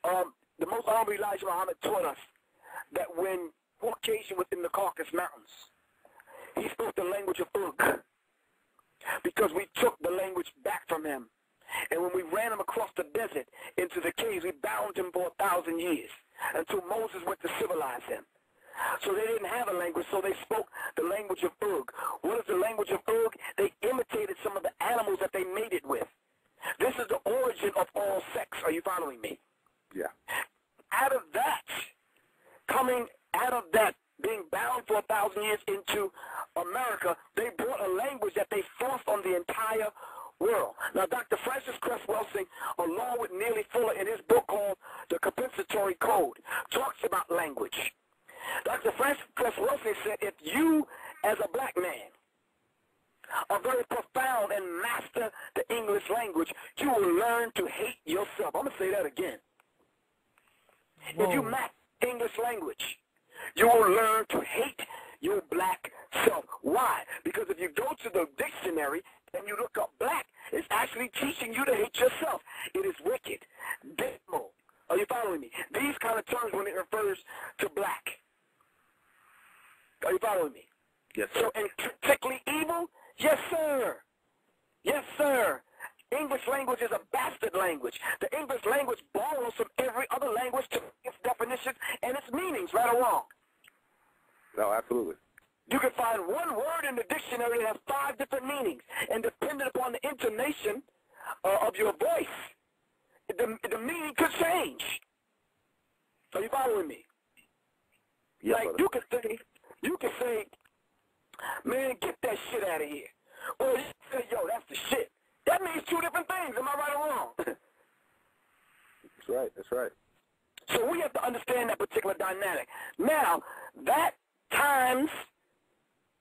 The Most Honorable Elijah Muhammad taught us that when Caucasian was in the Caucasus Mountains, he spoke the language of Ugh, because we took the language back from him. And when we ran him across the desert into the caves, we bound him for 1,000 years until Moses went to civilize him. So they didn't have a language, so they spoke the language of Ugh. What is the language of Ugh? They imitated some of the animals that they mated with. This is the origin of all sex. Are you following me? Yeah. Out of that, coming out of that, being bound for 1,000 years into America, they brought a language that they forced on the entire world. Now, Dr. Francis Cress Welsing, along with Neely Fuller in his book called The Compensatory Code, talks about language. Dr. Francis Cress Welsing said, if you, as a black man, are very profound and master the English language, you will learn to hate yourself. I'm going to say that again. Whoa. If you master English language, you will learn to hate your black self. Why? Because if you go to the dictionary and you look up black, it's actually teaching you to hate yourself. It is wicked, dismal. Are you following me? These kind of terms when it refers to black. Are you following me? Yes, sir. So intrinsically evil? Yes, sir. Yes, sir. English language is a bastard language. The English language borrows from every other language to its definitions and its meanings, right or wrong. No, absolutely. You can find one word in the dictionary that has 5 different meanings, and depending upon the intonation of your voice, the meaning could change. Are you following me? Yes, like you can say, man, get that shit out of here. Or you can say, yo, that's the shit. That means 2 different things. Am I right or wrong? That's right. That's right. So we have to understand that particular dynamic. Now, that times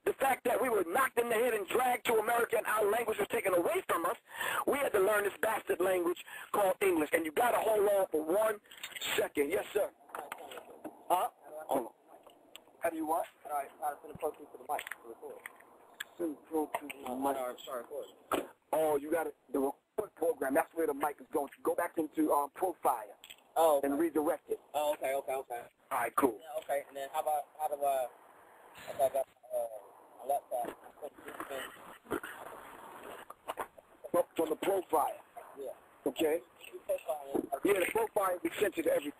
the fact that we were knocked in the head and dragged to America and our language was taken away from us, we had to learn this bastard language called English. And you got to hold on for 1 second. Yes, sir. Huh? Hold on. How do you what? All right, how to send a Pro Tools to the mic to record. Send Pro Tools to the mic. Sorry, Oh, you got the record program. That's where the mic is going. Go back into Profile. Oh, okay. And redirect it. Oh, okay. All right, cool. Yeah, okay. And then how do if I got a laptop? From the profile. Yeah. Okay. Yeah, the profile we sent you to everything.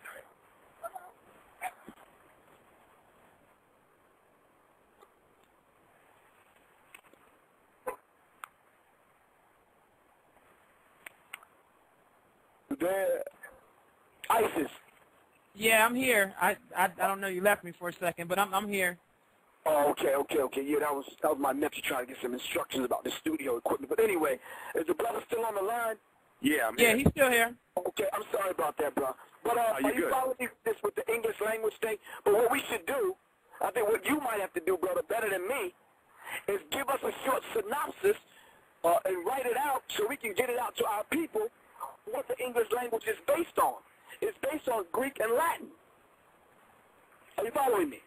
There, ISIS. Yeah, I'm here. I don't know. You left me for a second, but I'm here. Oh, okay. Yeah, that was my nephew trying to get some instructions about the studio equipment. But anyway, is the brother still on the line? Yeah, I'm here. here. He's still here. Okay, I'm sorry about that, bro. But are you following this with the English language thing? But what we should do, I think what you might have to do, brother, better than me, is give us a short synopsis and write it out so we can get it out to our people what the English language is based on. It's based on Greek and Latin. Are you following me?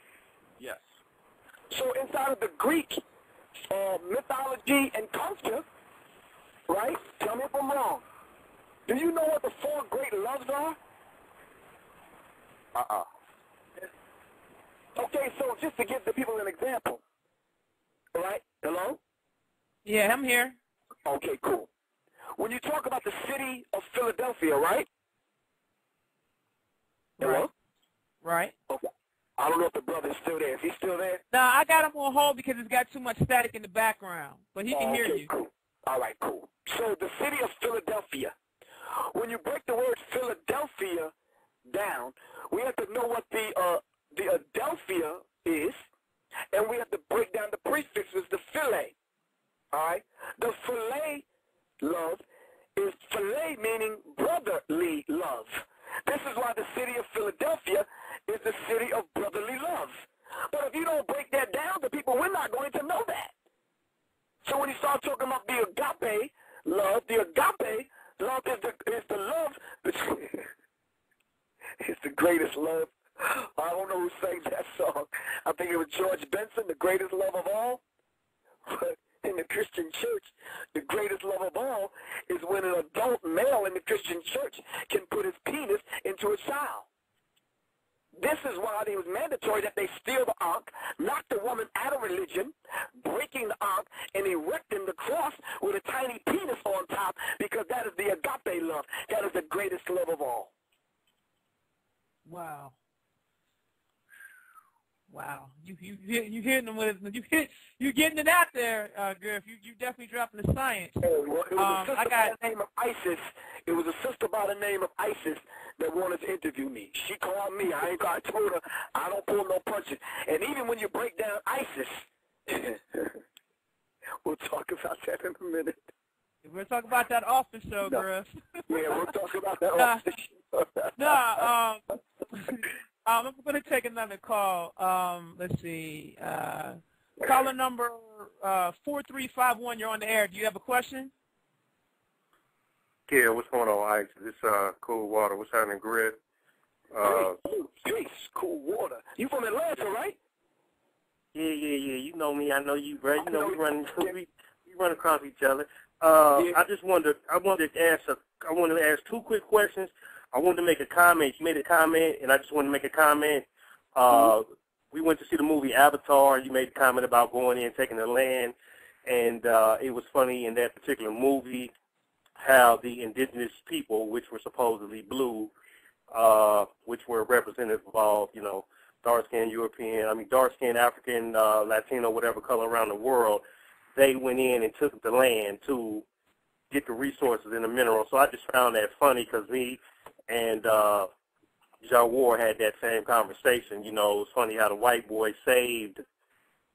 Yes. So inside of the Greek mythology and culture, right? Tell me if I'm wrong. Do you know what the 4 great loves are? Okay, so just to give the people an example, all right? Hello? Yeah, I'm here. Okay, cool. When you talk about the city of Philadelphia, right? Hello? Right. Okay. I don't know if the brother is still there. Is he still there? No, I got him on hold because it's got too much static in the background, but he can hear you. Cool. All right, cool. So the city of Philadelphia, when you break the word Philadelphia down, we have to know what the Adelphia is, and we have to break down the prefixes, the Philly. All right? The Philly love is Philly meaning brotherly love. This is why the city of Philadelphia is the city of brotherly love. But if you don't break that down to people, we're not going to know that. So when you start talking about the agape love is the love. It's the greatest love. I don't know who sang that song. I think it was George Benson, the greatest love of all. But in the Christian church, the greatest love of all is when an adult male in the Christian church can put his penis in into a child. This is why it was mandatory that they steal the ark, knock the woman out of religion, breaking the ark, and erecting the cross with a tiny penis on top, because that is the agape love. That is the greatest love of all. Wow. Wow. You hitting them with it. You getting it out there, Griff. You definitely dropping the science. Oh, well, it was a sister by the name of Isis. It was a sister by the name of Isis that wanted to interview me. She called me. I told her I don't pull no punches. And even when you break down ISIS, we'll talk about that in a minute. We'll talk about that off the show, Griff. Yeah, we'll talk about that off the show. I'm going to take another call. Let's see. Caller number 4351, you're on the air. Do you have a question? Yeah, what's going on, Ike? This Cool Water. What's happening, Griff? Peace, Cool Water. You from Atlanta, right? Yeah. You know me. I know you, bro. You know we run across each other. I wanted to ask two quick questions. I wanted to make a comment. You made a comment, and I just wanted to make a comment. We went to see the movie Avatar. You made a comment about going in, taking the land, and it was funny in that particular movie how the indigenous people, which were supposedly blue, which were representative of all, dark-skinned European, dark-skinned African, Latino, whatever color around the world, they went in and took the land to get the resources and the minerals. So I just found that funny because me and Jawar had that same conversation. It was funny how the white boy saved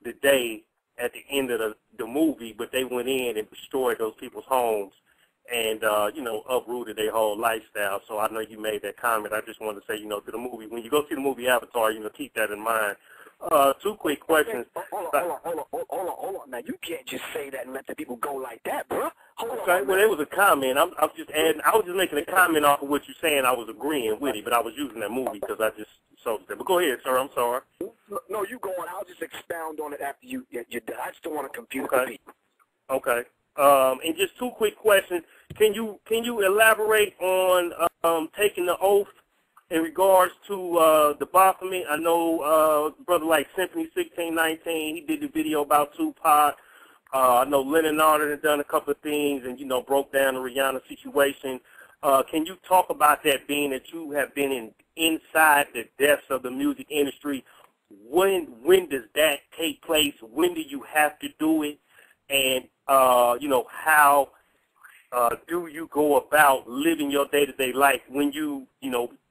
the day at the end of the movie, but they went in and destroyed those people's homes and, uprooted their whole lifestyle. So I know you made that comment. I just wanted to say, to the movie, when you go see the movie Avatar, keep that in mind. Two quick questions. Hold on. Now, you can't just say that and let the people go like that, bro. Hold on. Well, it was a comment. I was just making a comment off of what you're saying. I was agreeing with it, but I was using that movie because I just saw it. But go ahead, sir. I'm sorry. No, you go on. I'll just expound on it after you're done. I just don't want to confuse the people. Okay. And just two quick questions. Can you elaborate on taking the oath in regards to the Baphomet? I know brother like Symphony 1619, he did the video about Tupac. I know Lennon Arnold had done a couple of things and, broke down the Rihanna situation. Can you talk about that, being that you have been inside the depths of the music industry? When does that take place? When do you have to do it? And, how do you go about living your day-to-day life when you,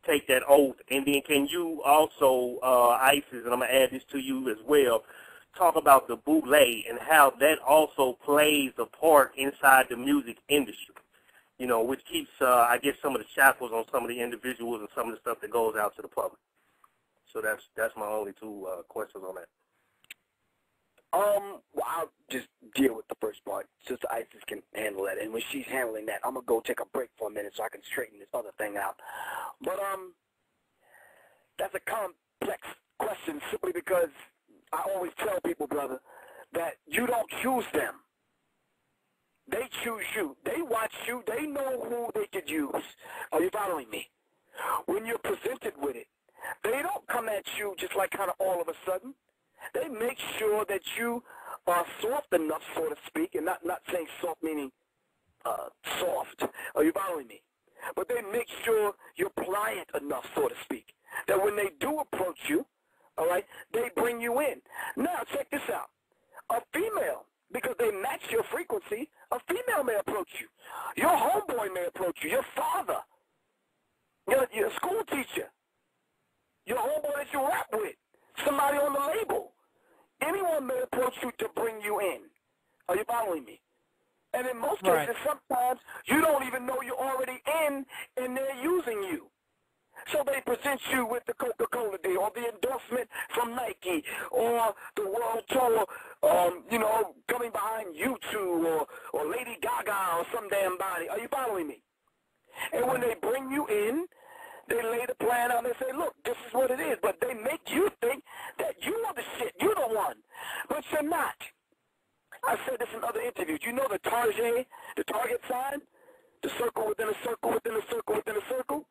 take that oath? And then can you also, Isis, and I'm going to add this to you as well, talk about the boule and how that also plays a part inside the music industry, which keeps, I guess, some of the shackles on some of the individuals and some of the stuff that goes out to the public. So that's my only two questions on that. Well, I'll just deal with the first part. Sister Isis can handle that. And when she's handling that, I'm going to go take a break for a minute so I can straighten this other thing out. But that's a complex question simply because I always tell people, brother, that you don't choose them. They choose you. They watch you. They know who they could use. Are you following me? When you're presented with it, they don't come at you just like kind of all of a sudden. They make sure that you are soft enough, so to speak, and not saying soft meaning soft. Are you following me? But they make sure you're pliant enough, so to speak, that when they do approach you, all right, they bring you in. Now, check this out. A female, because they match your frequency, a female may approach you. Your homeboy may approach you. Your father, your school teacher, your homeboy that you rap with, somebody on the label. Anyone may approach you to bring you in. Are you following me? And in most cases, sometimes you don't even know you're already in, and they're using you. So they present you with the Coca-Cola deal, or the endorsement from Nike, or the world tour, coming behind U2, or Lady Gaga, or some damn body. Are you following me? And when they bring you in, they lay the plan out and they say, look, this is what it is. But they make you think that you are the shit. You're the one. But you're not. I said this in other interviews. You know the target sign? The circle within a circle within a circle within a circle?